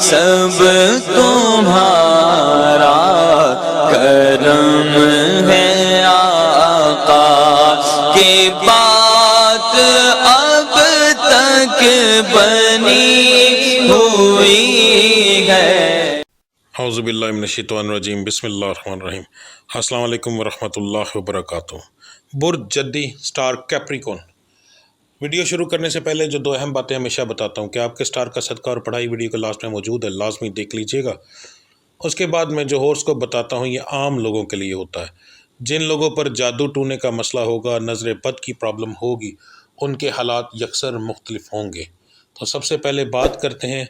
سب تمہارا کرم ہے آقا کی بات اب تک بنی ہوئی ہے۔ اعوذ باللہ من الشیطان الرجیم، بسم اللہ الرحمن الرحیم۔ السلام علیکم ورحمۃ اللہ وبرکاتہ۔ برج جدی سٹار کیپریکون۔ ویڈیو شروع کرنے سے پہلے جو دو اہم باتیں ہمیشہ بتاتا ہوں کہ آپ کے سٹار کا صدقہ اور پڑھائی ویڈیو کے لاسٹ میں موجود ہے، لازمی دیکھ لیجئے گا۔ اس کے بعد میں جو ہورس کو بتاتا ہوں یہ عام لوگوں کے لیے ہوتا ہے۔ جن لوگوں پر جادو ٹونے کا مسئلہ ہوگا، نظر بد کی پرابلم ہوگی، ان کے حالات یکسر مختلف ہوں گے۔ تو سب سے پہلے بات کرتے ہیں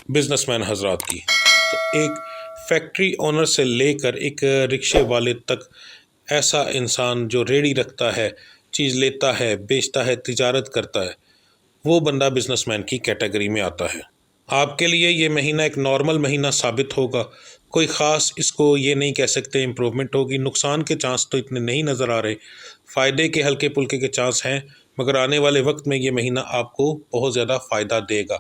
بزنس مین حضرات کی۔ تو ایک فیکٹری اونر سے لے کر ایک رکشے والے تک، ایسا انسان جو ریڑھی رکھتا ہے، چیز لیتا ہے، بیچتا ہے، تجارت کرتا ہے، وہ بندہ بزنس مین کی کیٹیگری میں آتا ہے۔ آپ کے لیے یہ مہینہ ایک نارمل مہینہ ثابت ہوگا، کوئی خاص اس کو یہ نہیں کہہ سکتے امپرومنٹ ہوگی۔ نقصان کے چانس تو اتنے نہیں نظر آ رہے، فائدے کے ہلکے پلکے کے چانس ہیں، مگر آنے والے وقت میں یہ مہینہ آپ کو بہت زیادہ فائدہ دے گا۔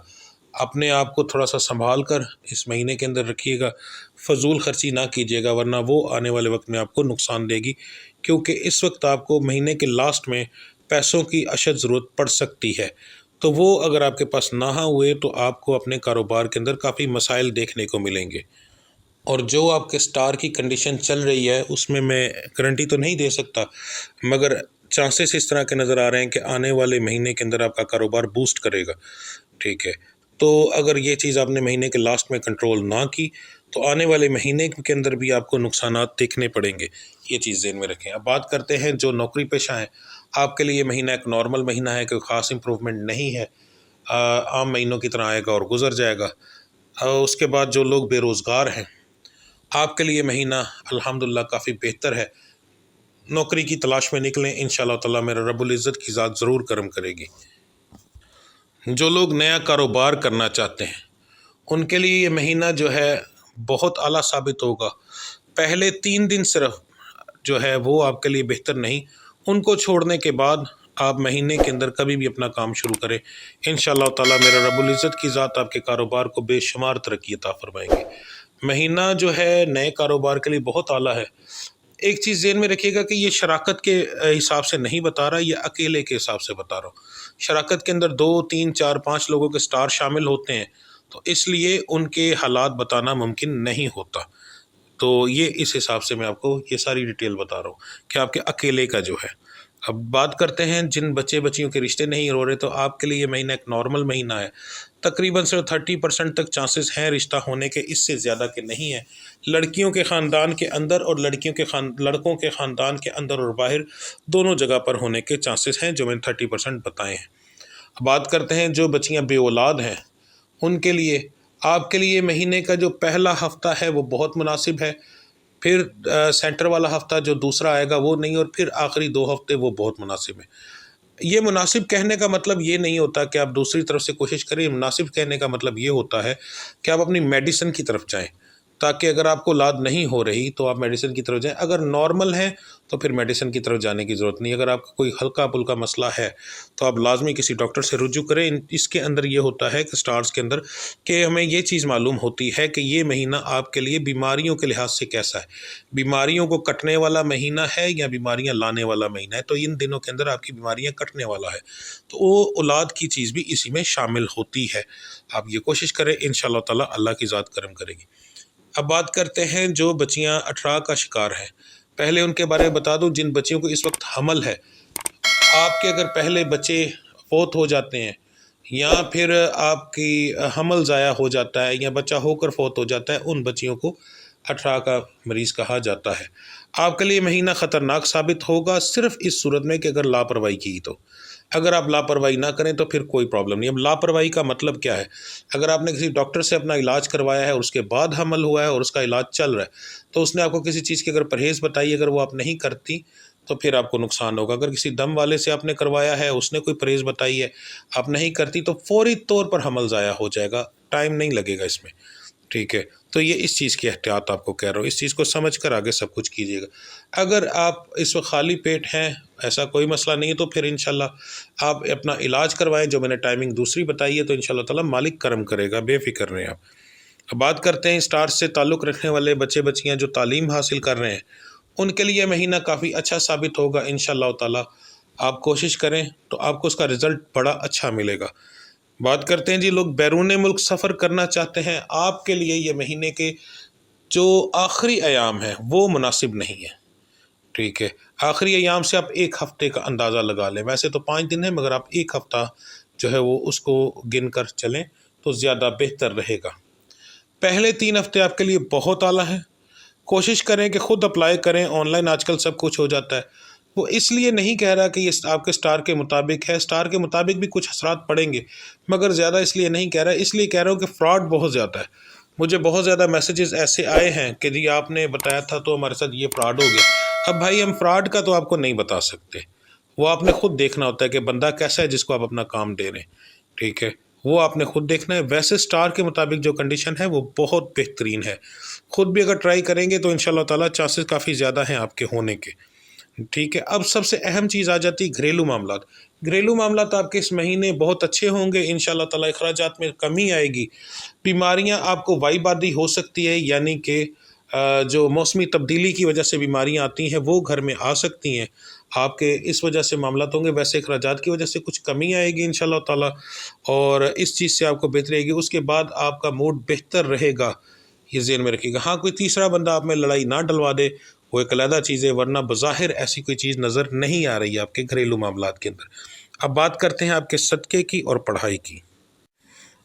اپنے آپ کو تھوڑا سا سنبھال کر اس مہینے کے اندر رکھیے گا، فضول خرچی نہ کیجیے گا، ورنہ وہ آنے والے وقت میں آپ کو نقصان دے گی، کیونکہ اس وقت آپ کو مہینے کے لاسٹ میں پیسوں کی اشد ضرورت پڑ سکتی ہے۔ تو وہ اگر آپ کے پاس نہ ہوئے تو آپ کو اپنے کاروبار کے اندر کافی مسائل دیکھنے کو ملیں گے۔ اور جو آپ کے سٹار کی کنڈیشن چل رہی ہے اس میں گارنٹی تو نہیں دے سکتا، مگر چانسز اس طرح کے نظر آ رہے ہیں کہ آنے والے مہینے کے اندر آپ کا کاروبار بوسٹ کرے گا، ٹھیک ہے۔ تو اگر یہ چیز آپ نے مہینے کے لاسٹ میں کنٹرول نہ کی تو آنے والے مہینے کے اندر بھی آپ کو نقصانات دیکھنے پڑیں گے، یہ چیز ذہن میں رکھیں۔ اب بات کرتے ہیں جو نوکری پیشہ ہیں، آپ کے لیے یہ مہینہ ایک نارمل مہینہ ہے، کوئی خاص امپرومنٹ نہیں ہے، عام مہینوں کی طرح آئے گا اور گزر جائے گا۔ اس کے بعد جو لوگ بے روزگار ہیں، آپ کے لیے مہینہ الحمدللہ کافی بہتر ہے۔ نوکری کی تلاش میں نکلیں، انشاءاللہ تعالی میرا رب العزت کی ذات ضرور کرم کرے گی۔ جو لوگ نیا کاروبار کرنا چاہتے ہیں ان کے لیے یہ مہینہ جو ہے بہت اعلیٰ ثابت ہوگا۔ پہلے 3 دن صرف جو ہے وہ آپ کے لیے بہتر نہیں، ان کو چھوڑنے کے بعد آپ مہینے کے اندر کبھی بھی اپنا کام شروع کریں، انشاءاللہ تعالی میرا رب العزت کی ذات آپ کے کاروبار کو بے شمار ترقی عطا فرمائیں گے۔ مہینہ جو ہے نئے کاروبار کے لیے بہت اعلیٰ ہے۔ ایک چیز ذہن میں رکھیے گا کہ یہ شراکت کے حساب سے نہیں بتا رہا، یہ اکیلے کے حساب سے بتا رہا ہوں۔ شراکت کے اندر 2 3 4 5 لوگوں کے سٹار شامل ہوتے ہیں، تو اس لیے ان کے حالات بتانا ممکن نہیں ہوتا۔ تو یہ اس حساب سے میں آپ کو یہ ساری ڈیٹیل بتا رہا ہوں کہ آپ کے اکیلے کا جو ہے۔ اب بات کرتے ہیں جن بچے بچیوں کے رشتے نہیں ہو رہے، تو آپ کے لیے یہ مہینہ ایک نارمل مہینہ ہے، تقریباً صرف 30% تک چانسز ہیں رشتہ ہونے کے، اس سے زیادہ کے نہیں ہیں۔ لڑکیوں کے خاندان کے اندر اور لڑکوں کے خاندان کے اندر اور باہر دونوں جگہ پر ہونے کے چانسز ہیں، جو میں نے 30% بتائے ہیں۔ بات کرتے ہیں جو بچیاں بے اولاد ہیں ان کے لیے، آپ کے لیے مہینے کا جو پہلا ہفتہ ہے وہ بہت مناسب ہے، پھر سینٹر والا ہفتہ جو دوسرا آئے گا وہ نہیں، اور پھر آخری 2 ہفتے وہ بہت مناسب ہیں۔ یہ مناسب کہنے کا مطلب یہ نہیں ہوتا کہ آپ دوسری طرف سے کوشش کریں، مناسب کہنے کا مطلب یہ ہوتا ہے کہ آپ اپنی میڈیسن کی طرف جائیں، تاکہ اگر آپ کو اولاد نہیں ہو رہی تو آپ میڈیسن کی طرف جائیں۔ اگر نارمل ہے تو پھر میڈیسن کی طرف جانے کی ضرورت نہیں۔ اگر آپ کا کوئی ہلکا پھلکا مسئلہ ہے تو آپ لازمی کسی ڈاکٹر سے رجوع کریں۔ اس کے اندر یہ ہوتا ہے کہ سٹارز کے اندر کہ ہمیں یہ چیز معلوم ہوتی ہے کہ یہ مہینہ آپ کے لیے بیماریوں کے لحاظ سے کیسا ہے، بیماریوں کو کٹنے والا مہینہ ہے یا بیماریاں لانے والا مہینہ ہے۔ تو ان دنوں کے اندر آپ کی بیماریاں کٹنے والا ہے، تو وہ اولاد کی چیز بھی اسی میں شامل ہوتی ہے۔ آپ یہ کوشش کریں، انشاءاللہ تعالی اللہ کی ذات کرم کرے گی۔ اب بات کرتے ہیں جو بچیاں اٹھارہ کا شکار ہیں، پہلے ان کے بارے میں بتا دوں جن بچیوں کو اس وقت حمل ہے۔ آپ کے اگر پہلے بچے فوت ہو جاتے ہیں یا پھر آپ کی حمل ضائع ہو جاتا ہے یا بچہ ہو کر فوت ہو جاتا ہے، ان بچیوں کو 18 کا مریض کہا جاتا ہے۔ آپ کے لیے مہینہ خطرناک ثابت ہوگا صرف اس صورت میں کہ اگر لاپرواہی کی تو، اگر آپ لاپرواہی نہ کریں تو پھر کوئی پرابلم نہیں۔ اب لاپرواہی کا مطلب کیا ہے؟ اگر آپ نے کسی ڈاکٹر سے اپنا علاج کروایا ہے اور اس کے بعد حمل ہوا ہے اور اس کا علاج چل رہا ہے، تو اس نے آپ کو کسی چیز کی اگر پرہیز بتائی، اگر وہ آپ نہیں کرتی تو پھر آپ کو نقصان ہوگا۔ اگر کسی دم والے سے آپ نے کروایا ہے، اس نے کوئی پرہیز بتائی ہے، آپ نہیں کرتی، تو فوری طور پر حمل ضائع ہو جائے گا، ٹائم نہیں لگے گا اس میں، ٹھیک ہے۔ تو یہ اس چیز کی احتیاط آپ کو کہہ رہا ہوں، اس چیز کو سمجھ کر آگے سب کچھ کیجیے گا۔ اگر آپ اس وقت خالی پیٹ ہیں، ایسا کوئی مسئلہ نہیں ہے، تو پھر انشاءاللہ آپ اپنا علاج کروائیں، جو میں نے ٹائمنگ دوسری بتائی ہے، تو انشاءاللہ تعالی مالک کرم کرے گا، بے فکر رہیں آپ۔ اب بات کرتے ہیں اسٹارز سے تعلق رکھنے والے بچے بچیاں جو تعلیم حاصل کر رہے ہیں، ان کے لیے یہ مہینہ کافی اچھا ثابت ہوگا انشاءاللہ تعالیٰ۔ آپ کوشش کریں تو آپ کو اس کا رزلٹ بڑا اچھا ملے گا۔ بات کرتے ہیں جی لوگ بیرون ملک سفر کرنا چاہتے ہیں، آپ کے لیے یہ مہینے کے جو آخری ایام ہیں وہ مناسب نہیں ہے، ٹھیک ہے۔ آخری ایام سے آپ ایک ہفتے کا اندازہ لگا لیں، ویسے تو 5 دن ہے مگر آپ ایک ہفتہ جو ہے وہ اس کو گن کر چلیں تو زیادہ بہتر رہے گا۔ پہلے 3 ہفتے آپ کے لیے بہت اعلیٰ ہیں، کوشش کریں کہ خود اپلائی کریں، آن لائن آج کل سب کچھ ہو جاتا ہے۔ وہ اس لیے نہیں کہہ رہا کہ یہ آپ کے سٹار کے مطابق ہے، سٹار کے مطابق بھی کچھ اثرات پڑیں گے مگر زیادہ اس لیے نہیں کہہ رہا، اس لیے کہہ رہا ہوں کہ فراڈ بہت زیادہ ہے۔ مجھے بہت زیادہ میسیجز ایسے آئے ہیں کہ جی آپ نے بتایا تھا تو ہمارے ساتھ یہ فراڈ ہو گیا۔ اب بھائی ہم فراڈ کا تو آپ کو نہیں بتا سکتے، وہ آپ نے خود دیکھنا ہوتا ہے کہ بندہ کیسا ہے جس کو آپ اپنا کام دے رہے ہیں، ٹھیک ہے، وہ آپ نے خود دیکھنا ہے۔ ویسے سٹار کے مطابق جو کنڈیشن ہے وہ بہت بہترین ہے، خود بھی اگر ٹرائی کریں گے تو انشاءاللہ تعالیٰ چانسز کافی زیادہ ہیں آپ کے ہونے کے، ٹھیک ہے۔ اب سب سے اہم چیز آ جاتی ہے گھریلو معاملات۔ گھریلو معاملات آپ کے اس مہینے بہت اچھے ہوں گے انشاءاللہ تعالیٰ، اخراجات میں کمی آئے گی۔ بیماریاں آپ کو وائی بادی ہو سکتی ہے، یعنی کہ جو موسمی تبدیلی کی وجہ سے بیماریاں آتی ہیں وہ گھر میں آ سکتی ہیں، آپ کے اس وجہ سے معاملات ہوں گے۔ ویسے اخراجات کی وجہ سے کچھ کمی آئے گی انشاءاللہ تعالیٰ، اور اس چیز سے آپ کو بہتری آئے گی۔ اس کے بعد آپ کا موڈ بہتر رہے گا، یہ ذہن میں رکھیے گا۔ ہاں کوئی تیسرا بندہ آپ میں لڑائی نہ ڈلوا دے وہ ایک علیحدہ چیز ہے، ورنہ بظاہر ایسی کوئی چیز نظر نہیں آ رہی ہے آپ کے گھریلو معاملات کے اندر۔ اب بات کرتے ہیں آپ کے صدقے کی اور پڑھائی کی۔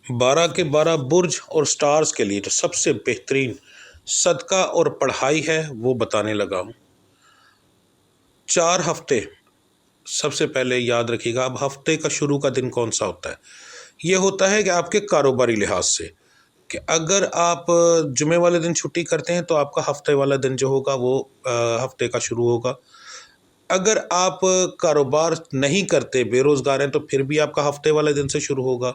12 کے 12 برج اور سٹارز کے لیے جو سب سے بہترین صدقہ اور پڑھائی ہے وہ بتانے لگا ہوں۔ 4 ہفتے سب سے پہلے یاد رکھیے گا۔ اب ہفتے کا شروع کا دن کون سا ہوتا ہے؟ یہ ہوتا ہے کہ آپ کے کاروباری لحاظ سے کہ اگر آپ جمعے والے دن چھٹی کرتے ہیں تو آپ کا ہفتے والا دن جو ہوگا وہ ہفتے کا شروع ہوگا۔ اگر آپ کاروبار نہیں کرتے، بے روزگار ہیں، تو پھر بھی آپ کا ہفتے والے دن سے شروع ہوگا،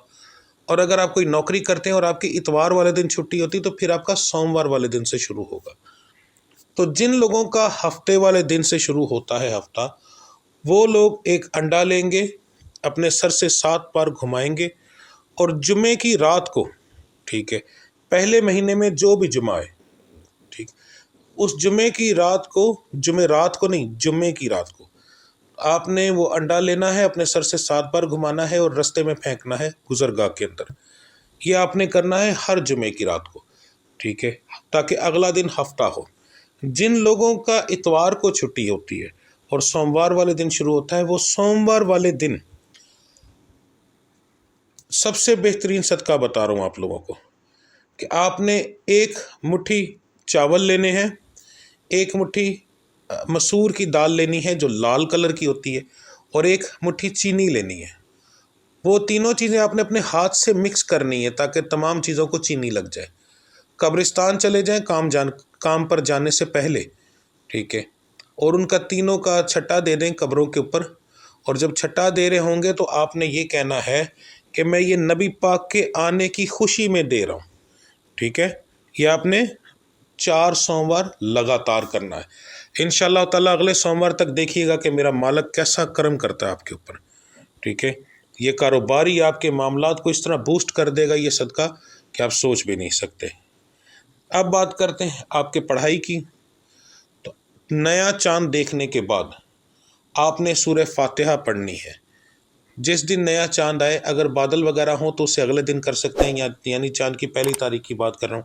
اور اگر آپ کوئی نوکری کرتے ہیں اور آپ کی اتوار والے دن چھٹی ہوتی تو پھر آپ کا سوموار والے دن سے شروع ہوگا۔ تو جن لوگوں کا ہفتے والے دن سے شروع ہوتا ہے ہفتہ، وہ لوگ ایک انڈا لیں گے، اپنے سر سے 7 بار گھمائیں گے، اور جمعے کی رات کو، ٹھیک ہے، پہلے مہینے میں جو بھی جمعہ ہے، ٹھیک، اس جمعے کی رات کو، جمعرات کو نہیں، جمعے کی رات کو آپ نے وہ انڈا لینا ہے، اپنے سر سے 7 بار گھمانا ہے اور رستے میں پھینکنا ہے گزرگاہ کے اندر۔ یہ آپ نے کرنا ہے ہر جمعے کی رات کو، ٹھیک ہے، تاکہ اگلا دن ہفتہ ہو۔ جن لوگوں کا اتوار کو چھٹی ہوتی ہے اور سوموار والے دن شروع ہوتا ہے، وہ سوموار والے دن سب سے بہترین صدقہ بتا رہا ہوں آپ لوگوں کو کہ آپ نے ایک مٹھی چاول لینے ہیں، ایک مٹھی مسور کی دال لینی ہے جو لال کلر کی ہوتی ہے، اور ایک مٹھی چینی لینی ہے۔ وہ تینوں چیزیں آپ نے اپنے ہاتھ سے مکس کرنی ہے تاکہ تمام چیزوں کو چینی لگ جائے۔ قبرستان چلے جائیں کام پر جانے سے پہلے، ٹھیک ہے، اور ان کا تینوں کا چھٹا دے دیں قبروں کے اوپر، اور جب چھٹا دے رہے ہوں گے تو آپ نے یہ کہنا ہے کہ میں یہ نبی پاک کے آنے کی خوشی میں دے رہا ہوں، ٹھیک ہے۔ یہ آپ نے 4 سوموار لگاتار کرنا ہے۔ انشاءاللہ تعالیٰ اگلے سوموار تک دیکھیے گا کہ میرا مالک کیسا کرم کرتا ہے آپ کے اوپر، ٹھیک ہے۔ یہ کاروباری آپ کے معاملات کو اس طرح بوسٹ کر دے گا یہ صدقہ کہ آپ سوچ بھی نہیں سکتے۔ اب بات کرتے ہیں آپ کے پڑھائی کی۔ تو نیا چاند دیکھنے کے بعد آپ نے سورہ فاتحہ پڑھنی ہے۔ جس دن نیا چاند آئے، اگر بادل وغیرہ ہوں تو اسے اگلے دن کر سکتے ہیں، یعنی چاند کی پہلی تاریخ کی بات کر رہا ہوں۔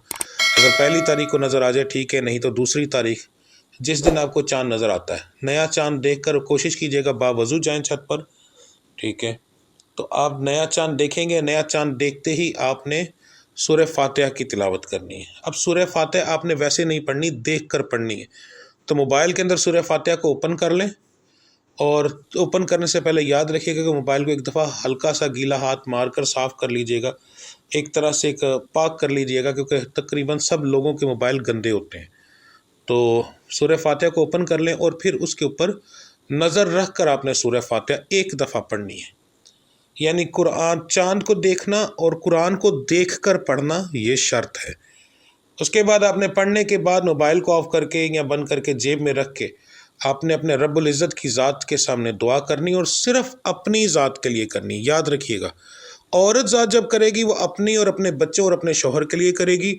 اگر پہلی تاریخ کو نظر آ جائے ٹھیک ہے، نہیں تو دوسری تاریخ، جس دن آپ کو چاند نظر آتا ہے، نیا چاند دیکھ کر کوشش کیجیے گا باوضو جائیں چھت پر، ٹھیک ہے۔ تو آپ نیا چاند دیکھیں گے، نیا چاند دیکھتے ہی آپ نے سورہ فاتحہ کی تلاوت کرنی ہے۔ اب سورہ فاتحہ آپ نے ویسے نہیں پڑھنی، دیکھ کر پڑھنی ہے۔ تو موبائل کے اندر سورہ فاتحہ کو اوپن کر لیں، اور اوپن کرنے سے پہلے یاد رکھیے گا کہ موبائل کو ایک دفعہ ہلکا سا گیلا ہاتھ مار کر صاف کر لیجئے گا، ایک طرح سے ایک پاک کر لیجئے گا، کیونکہ تقریباً سب لوگوں کے موبائل گندے ہوتے ہیں۔ تو سورہ فاتحہ کو اوپن کر لیں، اور پھر اس کے اوپر نظر رکھ کر آپ نے سورہ فاتحہ ایک دفعہ پڑھنی ہے۔ یعنی قرآن، چاند کو دیکھنا اور قرآن کو دیکھ کر پڑھنا یہ شرط ہے۔ اس کے بعد آپ نے پڑھنے کے بعد موبائل کو آف کر کے یا بند کر کے جیب میں رکھ کے آپ نے اپنے رب العزت کی ذات کے سامنے دعا کرنی، اور صرف اپنی ذات کے لیے کرنی، یاد رکھیے گا۔ عورت ذات جب کرے گی وہ اپنی اور اپنے بچوں اور اپنے شوہر کے لیے کرے گی،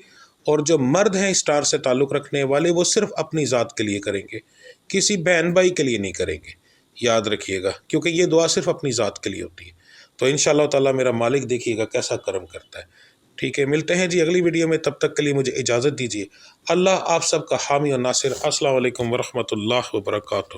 اور جو مرد ہیں اسٹار سے تعلق رکھنے والے وہ صرف اپنی ذات کے لیے کریں گے، کسی بہن بھائی کے لیے نہیں کریں گے، یاد رکھیے گا، کیونکہ یہ دعا صرف اپنی ذات کے لیے ہوتی ہے۔ تو انشاءاللہ تعالیٰ میرا مالک دیکھیے گا کیسا کرم کرتا ہے۔ ٹھیک ہے، ملتے ہیں جی اگلی ویڈیو میں، تب تک کے لیے مجھے اجازت دیجیے۔ اللہ آپ سب کا حامی اور ناصر۔ السلام علیکم ورحمۃ اللہ وبرکاتہ۔